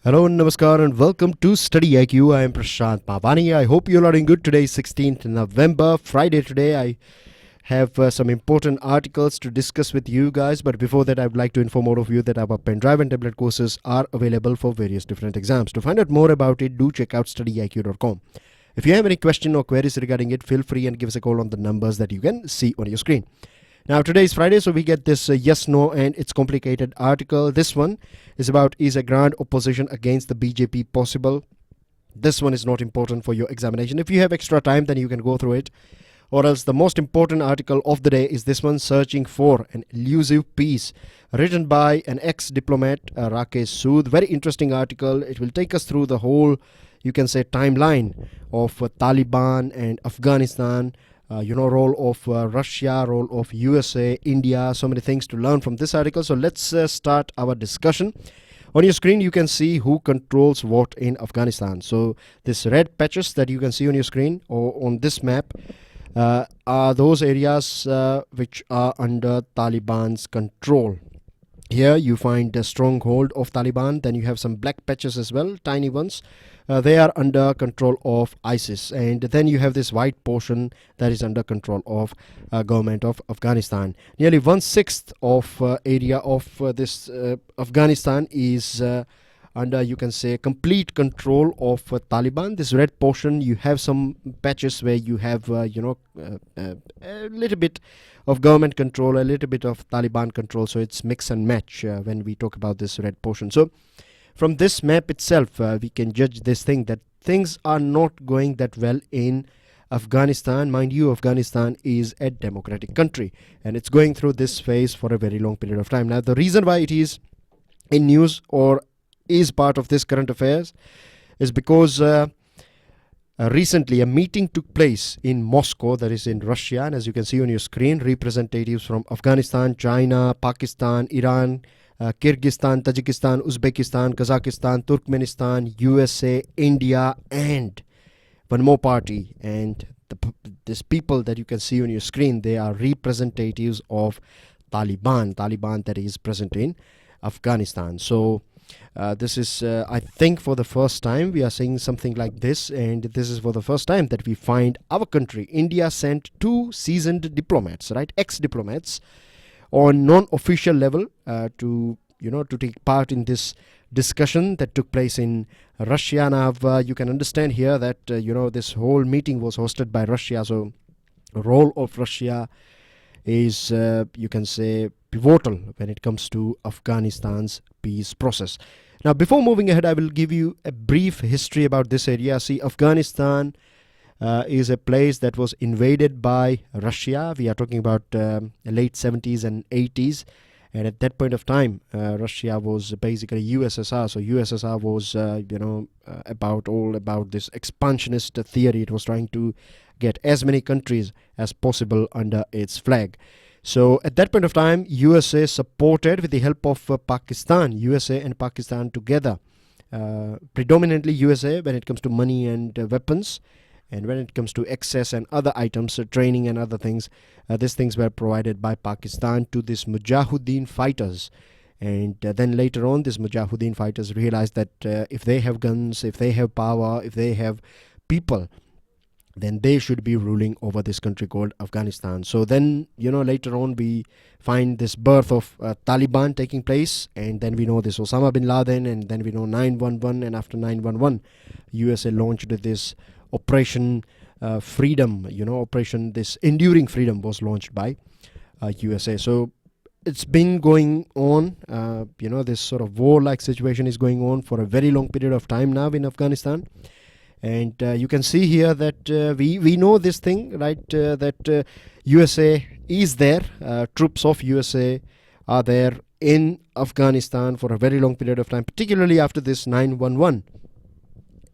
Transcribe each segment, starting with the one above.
Hello, namaskar, and welcome to StudyIQ. I am Prashant Mavani. I hope you're all doing good today, 16th November, Friday today. I have some important articles to discuss with you guys, but before that, I would like to inform all of you that our pen drive and tablet courses are available for various different exams. To find out more about it, do check out StudyIQ.com. If you have any question or queries regarding it, feel free and give us a call on the numbers that you can see on your screen. Now, today is Friday, so we get this yes, no, and it's complicated article. This one is about, is a grand opposition against the BJP possible? This one is not important for your examination. If you have extra time, then you can go through it. Or else the most important article of the day is this one, searching for an elusive peace, written by an ex-diplomat, Rakesh Sood. Very interesting article. It will take us through the whole, you can say, timeline of Taliban and Afghanistan, role of Russia, role of USA, India, so many things to learn from this article. So let's start our discussion. On your screen, you can see who controls what in Afghanistan. So this red patches that you can see on your screen or on this map are those areas which are under Taliban's control. Here you find the stronghold of Taliban. Then you have some black patches as well, tiny ones. They are under control of ISIS. And then you have this white portion that is under control of government of Afghanistan. Nearly 1/6 of area of this Afghanistan is under, you can say, complete control of Taliban. This red portion, you have some patches where you have, a little bit of government control, a little bit of Taliban control. So it's mix and match when we talk about this red portion. So from this map itself, we can judge this thing that things are not going that well in Afghanistan. Mind you, Afghanistan is a democratic country and it's going through this phase for a very long period of time. Now, the reason why it is in news or is part of this current affairs is because recently a meeting took place in Moscow, that is in Russia, and as you can see on your screen, representatives from Afghanistan, China, Pakistan, Iran, Kyrgyzstan, Tajikistan, Uzbekistan, Kazakhstan, Turkmenistan, USA, India, and one more party. And these people that you can see on your screen, they are representatives of Taliban that is present in Afghanistan. So this is, I think, for the first time we are seeing something like this, and this is for the first time that we find our country, India, sent two seasoned diplomats, right, ex-diplomats, on non-official level to take part in this discussion that took place in Russia. Now, you can understand here that this whole meeting was hosted by Russia. So, the role of Russia is, you can say, pivotal when it comes to Afghanistan's peace process. Now, before moving ahead, I will give you a brief history about this area. See, Afghanistan is a place that was invaded by Russia. We are talking about late 70s and 80s. And at that point of time, Russia was basically USSR. So USSR was, about this expansionist theory. It was trying to get as many countries as possible under its flag. So at that point of time, USA supported with the help of Pakistan, USA and Pakistan together, predominantly USA when it comes to money and weapons. And when it comes to access and other items, training and other things, these things were provided by Pakistan to these Mujahideen fighters. And then later on, these Mujahideen fighters realized that if they have guns, if they have power, if they have people, then they should be ruling over this country called Afghanistan. So then, later on we find this birth of Taliban taking place, and then we know this Osama bin Laden, and then we know 9/11, and after 9/11, USA launched this Operation Freedom, Operation this Enduring Freedom was launched by USA. So it's been going on, this sort of war-like situation is going on for a very long period of time now in Afghanistan. And you can see here that we know this thing, right, that USA is there. Troops of USA are there in Afghanistan for a very long period of time, particularly after this 9/11.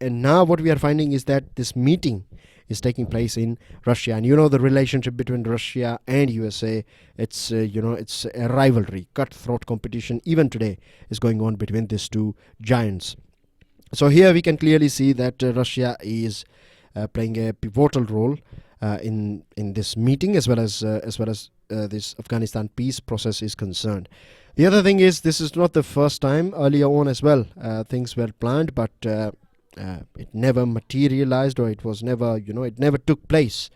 And now what we are finding is that this meeting is taking place in Russia. And the relationship between Russia and USA, it's it's a rivalry, cutthroat competition even today is going on between these two giants. So here we can clearly see that Russia is playing a pivotal role in this meeting, as well as this Afghanistan peace process is concerned. The other thing is, this is not the first time. Earlier on as well, things were planned, but it never materialized, or it was never, it never took place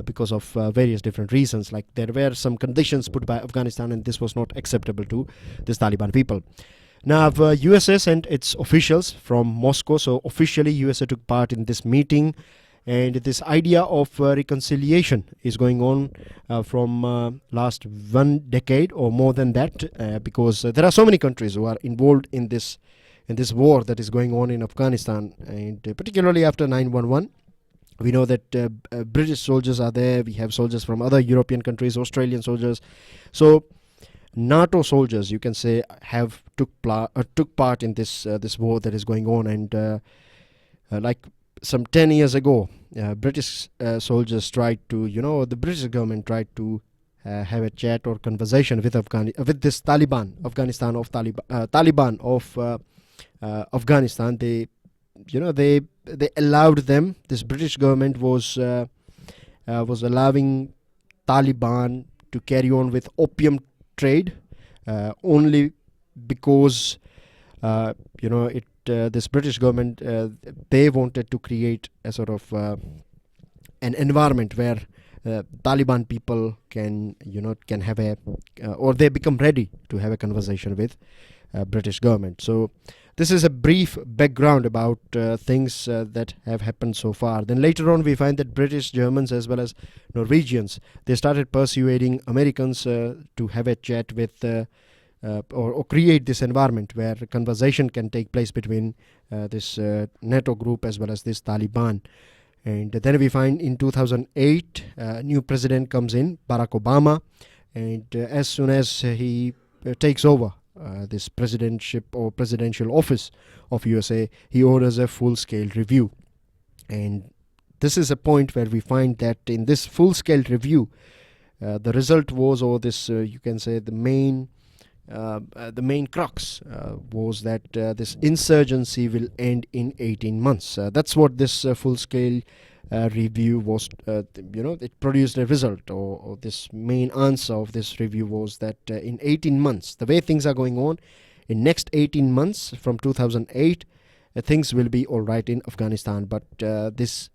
because of various different reasons. Like, there were some conditions put by Afghanistan, and this was not acceptable to this Taliban people. Now, USA sent its officials from Moscow, so officially USA took part in this meeting, and this idea of reconciliation is going on from last 1 decade or more than that, because there are so many countries who are involved in this war that is going on in Afghanistan, and particularly after 9/11. We know that British soldiers are there. We have soldiers from other European countries, Australian soldiers. So NATO soldiers, you can say, have took part in this war that is going on. And like some 10 years ago, British soldiers tried to, the British government tried to have a chat or conversation with this Taliban of Afghanistan. They allowed them. This British government was allowing Taliban to carry on with opium trade only because this British government, they wanted to create a sort of an environment where Taliban people can have or they become ready to have a conversation with British government. So this is a brief background about things that have happened so far. Then later on, we find that British, Germans, as well as Norwegians, they started persuading Americans to have a chat with or create this environment where conversation can take place between this NATO group as well as this Taliban. And then we find in 2008, a new president comes in, Barack Obama, and as soon as he takes over this presidential office of USA, he orders a full-scale review. And this is a point where we find that in this full-scale review, the result was, or this you can say the main crux was that this insurgency will end in 18 months. That's what this full-scale review was. It produced a result, or this main answer of this review was that in 18 months, the way things are going on, in next 18 months from 2008, things will be all right in Afghanistan. But this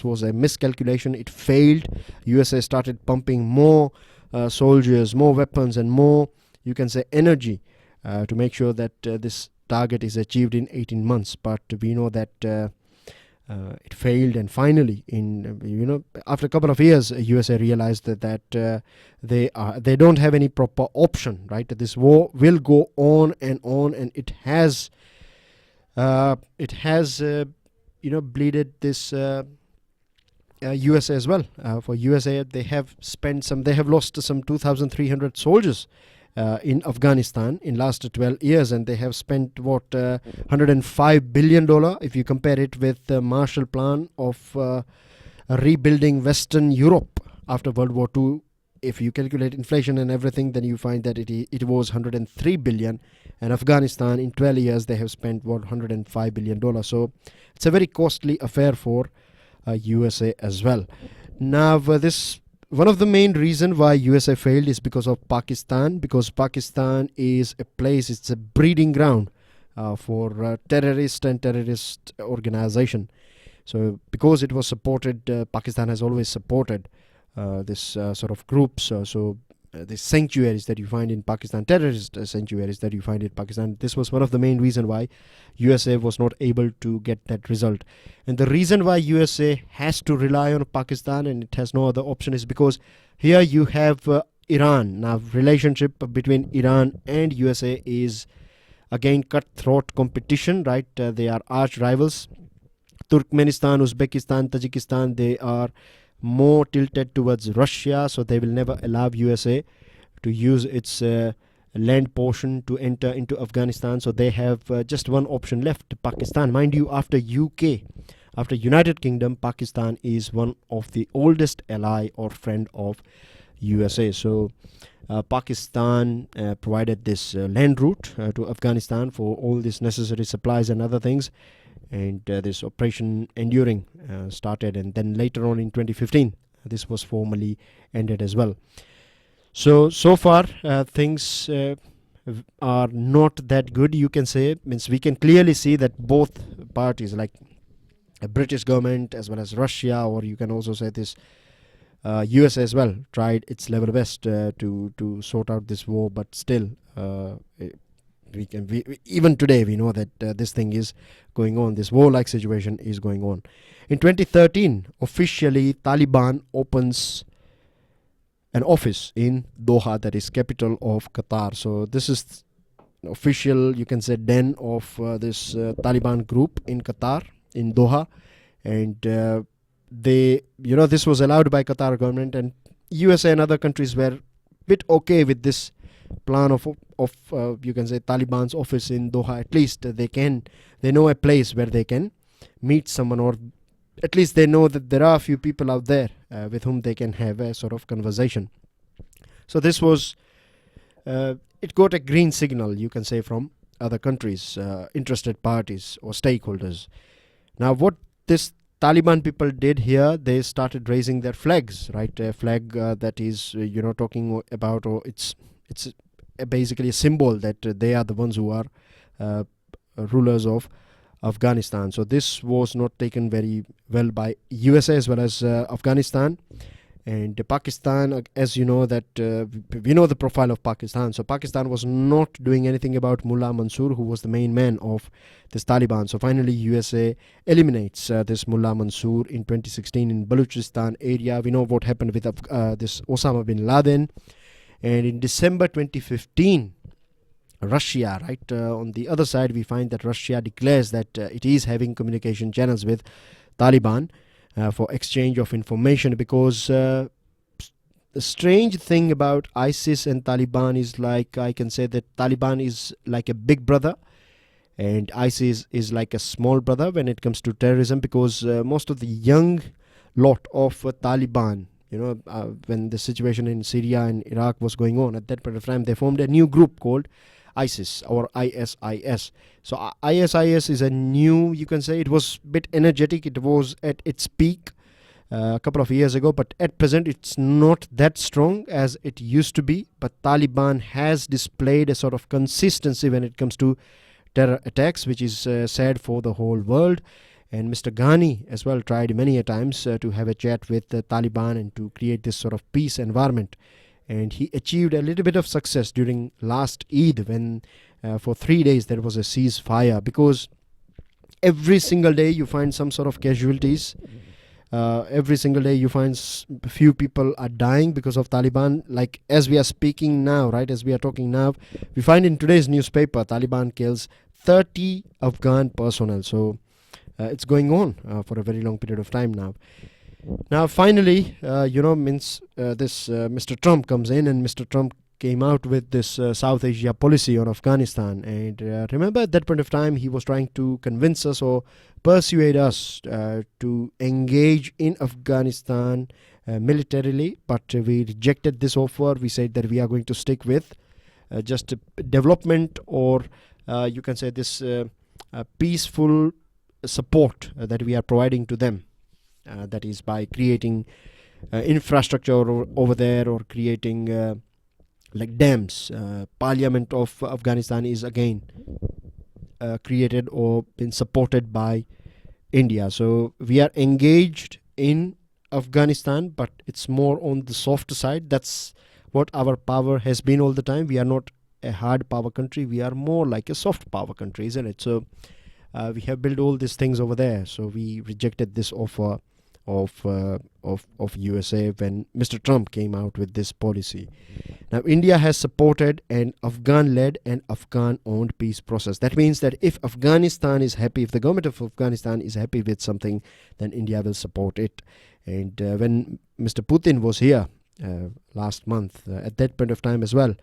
was a miscalculation. It failed. USA started pumping more soldiers, more weapons, and more, you can say, energy to make sure that this target is achieved in 18 months. But we know that it failed, and finally, after a couple of years, USA realized that they don't have any proper option. Right, this war will go on, and it has bleeded this USA as well. For USA, they have lost some 2,300 soldiers in Afghanistan in last 12 years, and they have spent $105 billion if you compare it with the Marshall Plan of rebuilding Western Europe after World War II. If you calculate inflation and everything, then you find that it was $103 billion, and Afghanistan in 12 years they have spent $105 billion. So it's a very costly affair for USA as well. Now one of the main reasons why USA failed is because of Pakistan, because Pakistan is it's a breeding ground for terrorist organization. So because it was supported, Pakistan has always supported this sort of groups. The sanctuaries that you find in Pakistan, terrorist sanctuaries that you find in Pakistan, this was one of the main reasons why USA was not able to get that result. And the reason why USA has to rely on Pakistan and it has no other option is because here you have Iran. Now, relationship between Iran and USA is again cutthroat competition, right? They are arch rivals. Turkmenistan, Uzbekistan, Tajikistan, they are more tilted towards Russia, so they will never allow USA to use its land portion to enter into Afghanistan. So they have just one option left, Pakistan. Mind you, after UK, after United Kingdom, Pakistan is one of the oldest ally or friend of USA. So Pakistan provided this land route to Afghanistan for all these necessary supplies and other things. And this Operation Enduring started, and then later on in 2015, this was formally ended as well. So far things are not that good, you can say. Means we can clearly see that both parties, like a British government as well as Russia, or you can also say this US as well, tried its level best to sort out this war, but still even today we know that this thing is going on. This war-like situation is going on. In 2013, officially Taliban opens an office in Doha, that is capital of Qatar. So this is official, you can say, den of this Taliban group in Qatar, in Doha. And this was allowed by Qatar government, and USA and other countries were bit okay with this plan of you can say Taliban's office in Doha. At least they know a place where they can meet someone, or at least they know that there are a few people out there with whom they can have a sort of conversation. So this was it got a green signal, you can say, from other countries, interested parties or stakeholders. Now what this Taliban people did here, they started raising their flags, right? A flag that is talking about, or it's basically a symbol that they are the ones who are rulers of Afghanistan. So this was not taken very well by USA as well as Afghanistan. And Pakistan, as you know, that we know the profile of Pakistan. So Pakistan was not doing anything about Mullah Mansoor, who was the main man of this Taliban. So finally USA eliminates this Mullah Mansoor in 2016 in Balochistan area. We know what happened with this Osama bin Laden. And in December 2015, Russia, right, on the other side, we find that Russia declares that it is having communication channels with Taliban for exchange of information, because the strange thing about ISIS and Taliban is, like, I can say that Taliban is like a big brother and ISIS is like a small brother when it comes to terrorism, because most of the young lot of Taliban, when the situation in Syria and Iraq was going on, at that point of time, they formed a new group called ISIS or ISIS. So ISIS is a new, you can say, it was a bit energetic. It was at its peak a couple of years ago, but at present it's not that strong as it used to be. But Taliban has displayed a sort of consistency when it comes to terror attacks, which is sad for the whole world. And Mr. Ghani as well tried many a times to have a chat with the Taliban and to create this sort of peace environment. And he achieved a little bit of success during last Eid, when for 3 days there was a ceasefire, because every single day you find some sort of casualties. Every single day you find few people are dying because of Taliban. Like as we are speaking now, right, as we are talking now, we find in today's newspaper, Taliban kills 30 Afghan personnel. So it's going on for a very long period of time now. Now, finally, this Mr. Trump comes in, and Mr. Trump came out with this South Asia policy on Afghanistan. And remember, at that point of time, he was trying to convince us or persuade us to engage in Afghanistan militarily, but we rejected this offer. We said that we are going to stick with just development, or you can say this peaceful support that we are providing to them. That is by creating infrastructure over there, or creating like dams. Parliament of Afghanistan is again created or been supported by India. So we are engaged in Afghanistan, but it's more on the soft side. That's what our power has been all the time. We are not a hard power country. We are more like a soft power country, isn't it? So we have built all these things over there. So we rejected this offer of USA when Mr. Trump came out with this policy. Now, India has supported an Afghan-led and Afghan-owned peace process. That means that if Afghanistan is happy, if the government of Afghanistan is happy with something, then India will support it. And when Mr. Putin was here last month, at that point of time as well,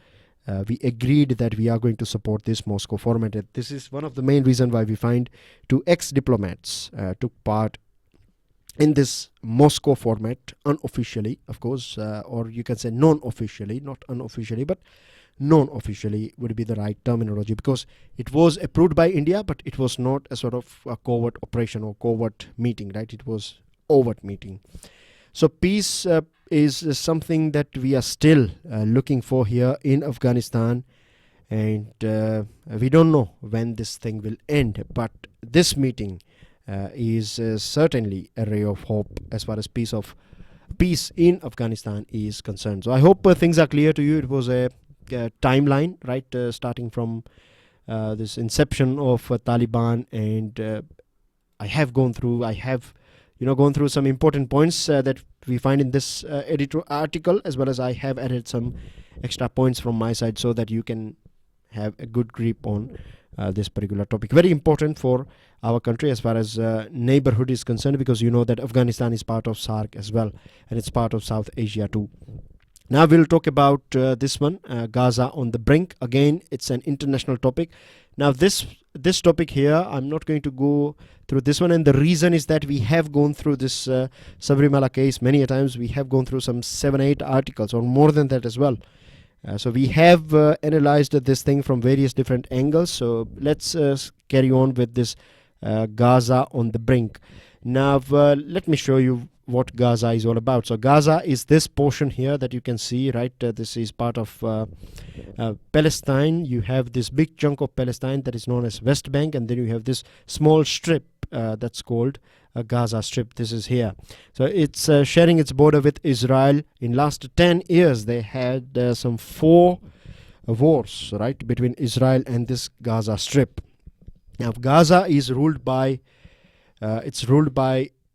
we agreed that we are going to support this Moscow format. This is one of the main reasons why we find 2 ex-diplomats took part in this Moscow format, unofficially, of course, or you can say non-officially, not unofficially, but non-officially would be the right terminology, because it was approved by India, but it was not a sort of a covert operation or covert meeting, right? It was overt meeting. So peace is something that we are still looking for here in Afghanistan, and we don't know when this thing will end, but this meeting is certainly a ray of hope as far as peace in Afghanistan is concerned. So I hope things are clear to you. It was a timeline, right, starting from this inception of Taliban, and I have gone through some important points that we find in this editorial article, as well as I have added some extra points from my side so that you can have a good grip on this particular topic. Very important for our country as far as neighborhood is concerned, because you know that Afghanistan is part of SAARC as well, and it's part of South Asia too. Now we'll talk about this one, Gaza on the brink. Again, it's an international topic. Now this topic here, I'm not going to go through this one, and the reason is that we have gone through this Sabrimala case many a times. We have gone through some 7-8 articles or more than that as well. So we have analyzed this thing from various different angles. So let's carry on with this Gaza on the brink. Now let me show you what Gaza is all about. So Gaza is this portion here that you can see, right? This is part of Palestine. You have this big chunk of Palestine that is known as West Bank, and then you have this small strip that's called Gaza Strip. This is here. So it's sharing its border with Israel. In last 10 years, they had some 4 wars, right, between Israel and this Gaza Strip. Now Gaza is ruled by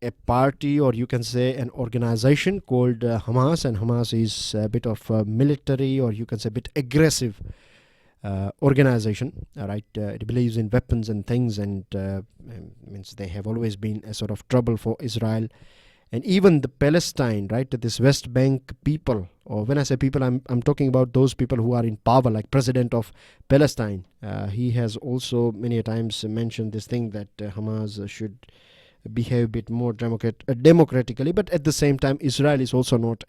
a party, or you can say an organization called Hamas, and Hamas is a bit of a military, or you can say a bit aggressive organization, right? It believes in weapons and things, and means they have always been a sort of trouble for Israel. And even the Palestine, right, this West Bank people, or when I say people, I'm talking about those people who are in power, like President of Palestine. He has also many a times mentioned this thing that Hamas should behave a bit more democratically, but at the same time Israel is also not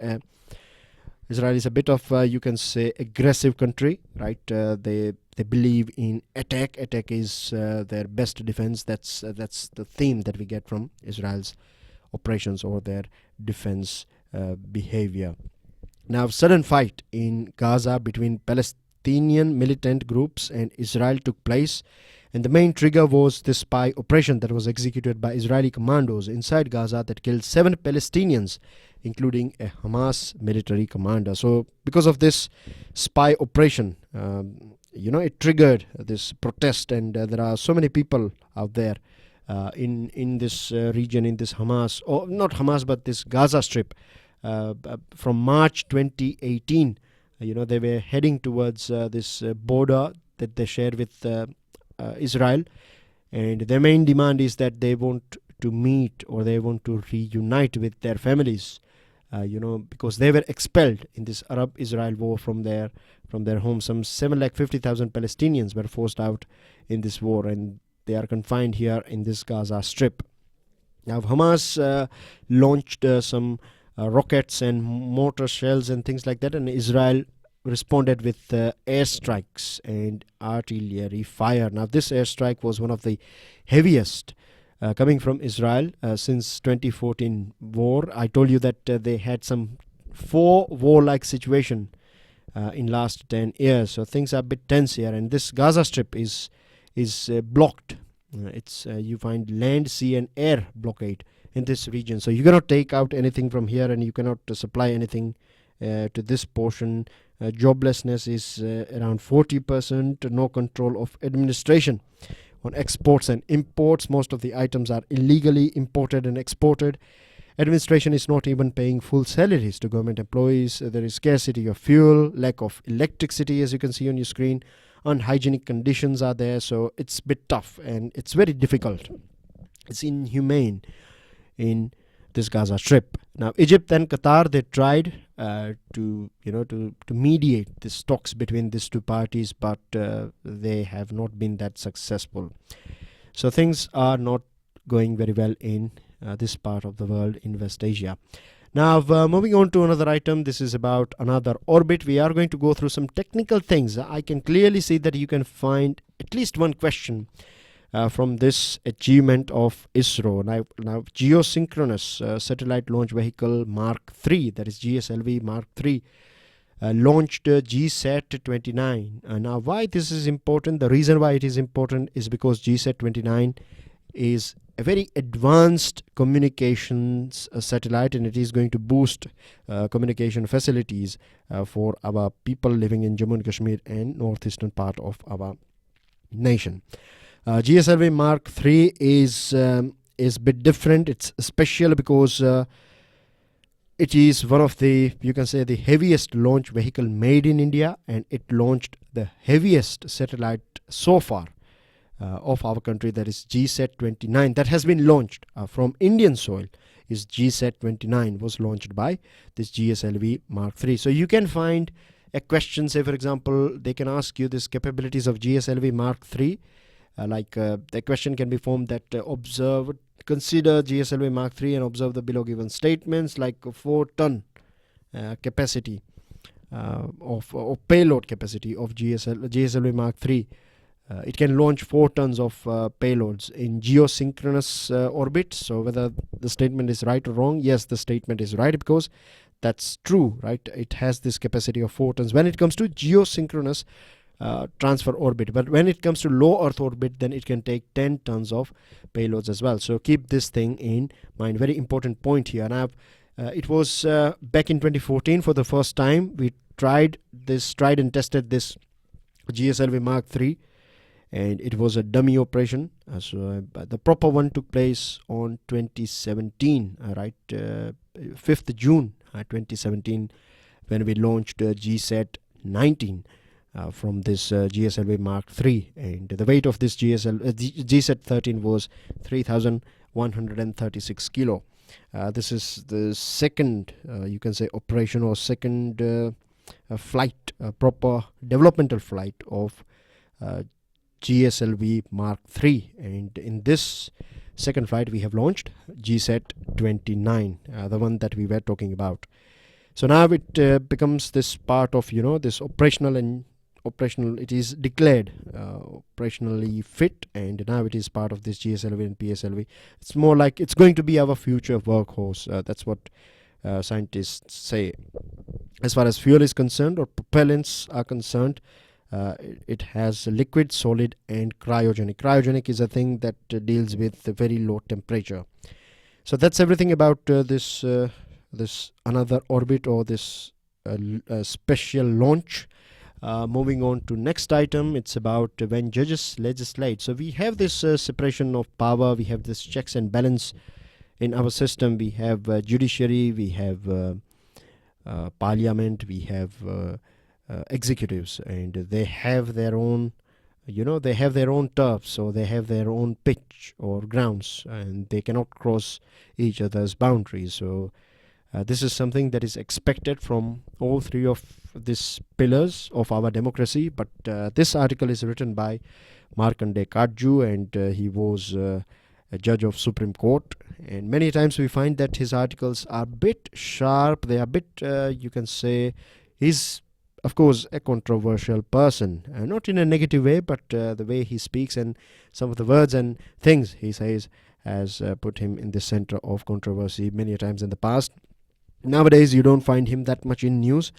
Israel is a bit of you can say aggressive country, right? They believe in attack is their best defense. That's the theme that we get from Israel's operations or their defense behavior. Now sudden fight in Gaza between Palestinian militant groups and Israel took place. And the main trigger was this spy operation that was executed by Israeli commandos inside Gaza that killed 7 Palestinians, including a Hamas military commander. So because of this spy operation, it triggered this protest, and there are so many people out there in this region, in this Hamas, or not Hamas, but this Gaza Strip. From March 2018, they were heading towards this border that they shared with Israel, and their main demand is that they want to meet, or they want to reunite with their families, because they were expelled in this Arab-Israel war from their homes. Some 750,000 Palestinians were forced out in this war, and they are confined here in this Gaza Strip. Now Hamas launched some rockets and mortar shells and things like that, and Israel responded with airstrikes and artillery fire. Now this airstrike was one of the heaviest coming from Israel since 2014 war. I told you that they had some 4 war-like situation in last 10 years. So things are a bit tense here, and this Gaza Strip is blocked. It's you find land, sea and air blockade in this region. So you cannot take out anything from here, and you cannot supply anything to this portion. Joblessness is around 40%. No control of administration on exports and imports. Most of the items are illegally imported and exported. Administration is not even paying full salaries to government employees. There is scarcity of fuel, lack of electricity, as you can see on your screen. Unhygienic conditions are there, so it's a bit tough and it's very difficult. It's inhumane in this Gaza Strip. Now Egypt and Qatar, they tried to mediate these talks between these two parties, but they have not been that successful. So things are not going very well in this part of the world, in West Asia. Now moving on to another item. This is about another orbit. We are going to go through some technical things. I can clearly see that you can find at least one question from this achievement of ISRO. Now geosynchronous satellite launch vehicle Mark 3, that is GSLV Mark 3, launched GSAT 29. Now, why this is important? The reason why it is important is because GSAT 29 is a very advanced communications satellite, and it is going to boost communication facilities for our people living in Jammu and Kashmir and northeastern part of our nation. GSLV Mark 3 is a bit different. It's special because it is one of the, you can say, the heaviest launch vehicle made in India, and it launched the heaviest satellite so far of our country, that is GSAT 29, that has been launched from Indian soil. Is GSAT 29 was launched by this GSLV Mark 3. So you can find a question, say for example, they can ask you this capabilities of GSLV Mark 3. The question can be formed that consider GSLV Mark 3 and observe the below given statements, like 4-ton capacity of payload capacity of GSLV Mark 3. It can launch 4 tons of payloads in geosynchronous orbit. So whether the statement is right or wrong, yes, the statement is right, because that's true, right? It has this capacity of 4 tons when it comes to geosynchronous transfer orbit. But when it comes to low Earth orbit, then it can take 10 tons of payloads as well. So keep this thing in mind. Very important point here. Now, it was back in 2014 for the first time we tried and tested this GSLV Mark 3. And it was a dummy operation. The proper one took place on 2017, 5th June 2017, when we launched GSAT 19 from this GSLV Mark 3. And the weight of this GSAT 13 was 3,136 kilo. This is the second, you can say, operation or second flight, proper developmental flight of GSLV Mark 3, and in this second flight we have launched GSAT 29, the one that we were talking about. So now it becomes this part of, this operational, it is declared operationally fit, and now it is part of this GSLV and PSLV. It's more like it's going to be our future workhorse. That's what scientists say. As far as fuel is concerned, or propellants are concerned, it has liquid, solid, and cryogenic. Cryogenic is a thing that deals with very low temperature. So that's everything about this another orbit, or this special launch. Moving on to next item, it's about when judges legislate. So we have this separation of power, we have this checks and balance in our system. We have judiciary, we have parliament, we have executives, and they have their own, they have their own turf, so they have their own pitch or grounds, and they cannot cross each other's boundaries. So this is something that is expected from all three of these pillars of our democracy. But this article is written by Markandeya Katju, and he was a judge of Supreme Court, and many times we find that his articles are a bit sharp. They are a bit, you can say, he's of course a controversial person, not in a negative way, but the way he speaks and some of the words and things he says has put him in the center of controversy many times in the past. Nowadays you don't find him that much in news,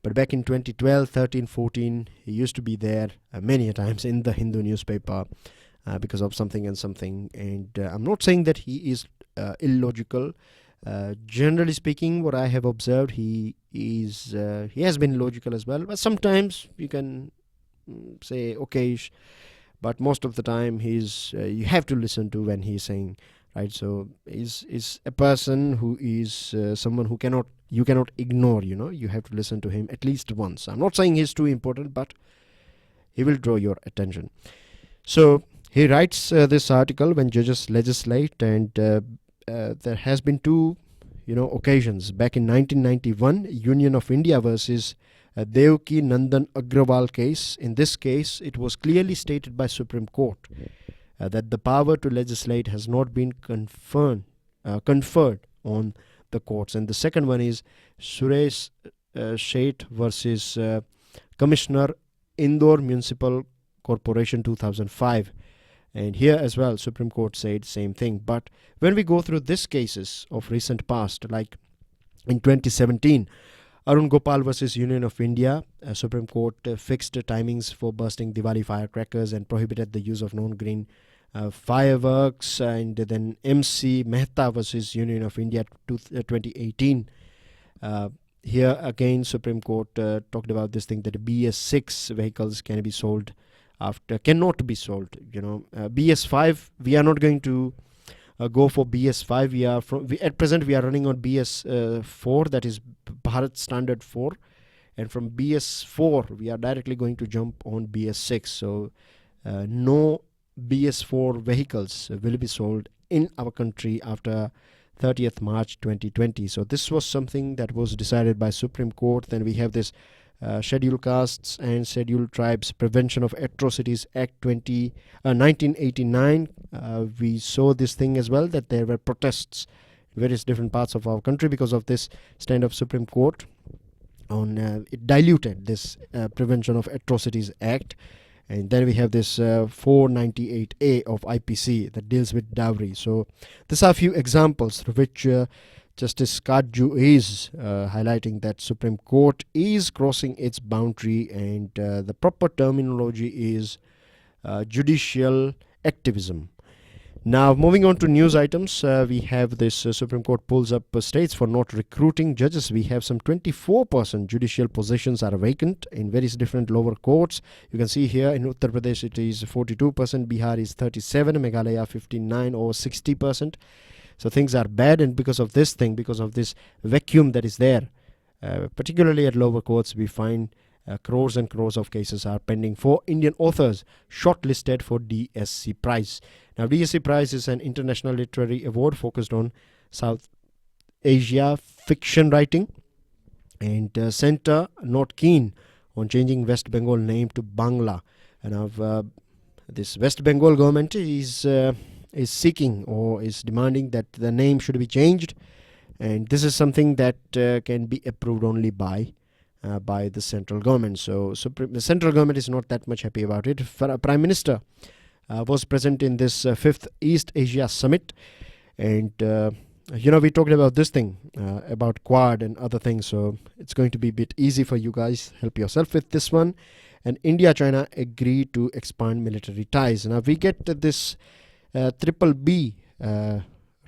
but back in 2012, 13, 14, he used to be there many times in the Hindu newspaper because of something and something. And I'm not saying that he is illogical. Generally speaking, what I have observed, he has been logical as well, but sometimes you can say okay, but most of the time you have to listen to when he's saying, right? So is a person who is someone who you cannot ignore. You have to listen to him at least once. I'm not saying he's too important, but he will draw your attention. So he writes this article when judges legislate, and there has been two occasions. Back in 1991, Union of India versus Devki Nandan Agrawal case. In this case, it was clearly stated by Supreme Court that the power to legislate has not been conferred on the courts. And the second one is Suresh Sheth versus Commissioner, Indore Municipal Corporation, 2005. And here as well, Supreme Court said same thing. But when we go through these cases of recent past, like in 2017, Arun Gopal versus Union of India, Supreme Court fixed timings for bursting Diwali firecrackers and prohibited the use of non-green fireworks. And then MC Mehta versus Union of India 2018. Here again, Supreme Court talked about this thing that BS6 vehicles cannot be sold. BS5, we are not going to go for BS5. At present we are running on BS4, that is Bharat Standard 4, and from BS4 we are directly going to jump on BS6. So no BS4 vehicles will be sold in our country after 30th March 2020. So this was something that was decided by Supreme Court. Then we have this Scheduled Castes and Scheduled Tribes Prevention of Atrocities Act 1989. We saw this thing as well, that there were protests in various different parts of our country because of this stand of Supreme Court on it diluted this Prevention of Atrocities Act. And then we have this 498A of IPC that deals with dowry. So these are a few examples through which Justice Kaju is highlighting that Supreme Court is crossing its boundary, and the proper terminology is judicial activism. Now, moving on to news items, we have this Supreme Court pulls up states for not recruiting judges. We have some 24% judicial positions are vacant in various different lower courts. You can see here in Uttar Pradesh it is 42%, Bihar is 37%, Meghalaya 59%, or 60%. So things are bad, and because of this vacuum that is there, particularly at lower courts, we find crores and crores of cases are pending for Indian authors shortlisted for DSC Prize. Now, DSC Prize is an international literary award focused on South Asia fiction writing, and center not keen on changing West Bengal name to Bangla. And this West Bengal government is seeking or is demanding that the name should be changed, and this is something that can be approved only by the central government. So the central government is not that much happy about it. Prime Minister was present in this 5th East Asia Summit, and we talked about this thing about Quad and other things, so it's going to be a bit easy for you guys. Help yourself with this one. And India-China agree to expand military ties. Now we get this triple B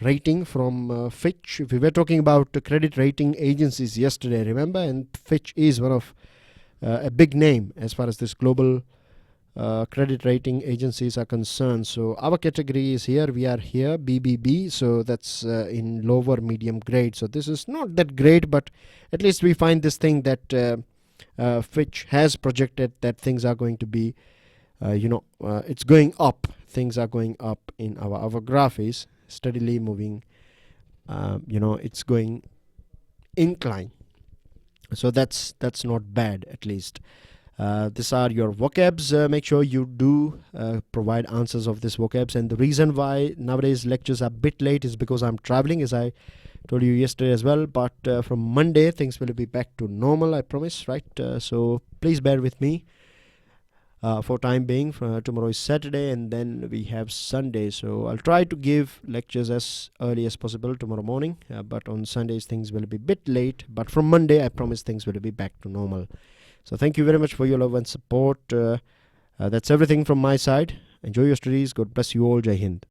rating from Fitch. We were talking about credit rating agencies yesterday, remember? And Fitch is one of a big name as far as this global credit rating agencies are concerned. So our category is here. We are here, BBB. So that's in lower medium grade. So this is not that great, but at least we find this thing that Fitch has projected that things are going to be, it's going up. Things are going up in our graph is steadily moving, it's going incline. So that's not bad, at least. These are your vocabs. Make sure you do provide answers of these vocabs. And the reason why nowadays lectures are a bit late is because I'm traveling, as I told you yesterday as well. But from Monday, things will be back to normal, I promise, right? So please bear with me for time being. Tomorrow is Saturday, and then we have Sunday. So I'll try to give lectures as early as possible tomorrow morning. But on Sundays, things will be a bit late. But from Monday, I promise things will be back to normal. So thank you very much for your love and support. That's everything from my side. Enjoy your studies. God bless you all. Jai Hind.